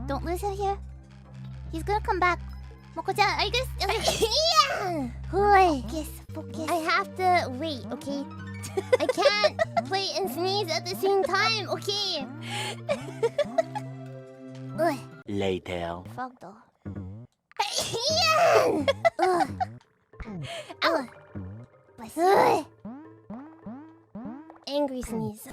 Don't lose him here. He's gonna come back. Moco-chan, are you gonna... Yeah! Focus, focus. I have to wait, okay? I can't play and sneeze at the same time, okay? Later. Frog though. Yeah! Ow! Angry sneeze.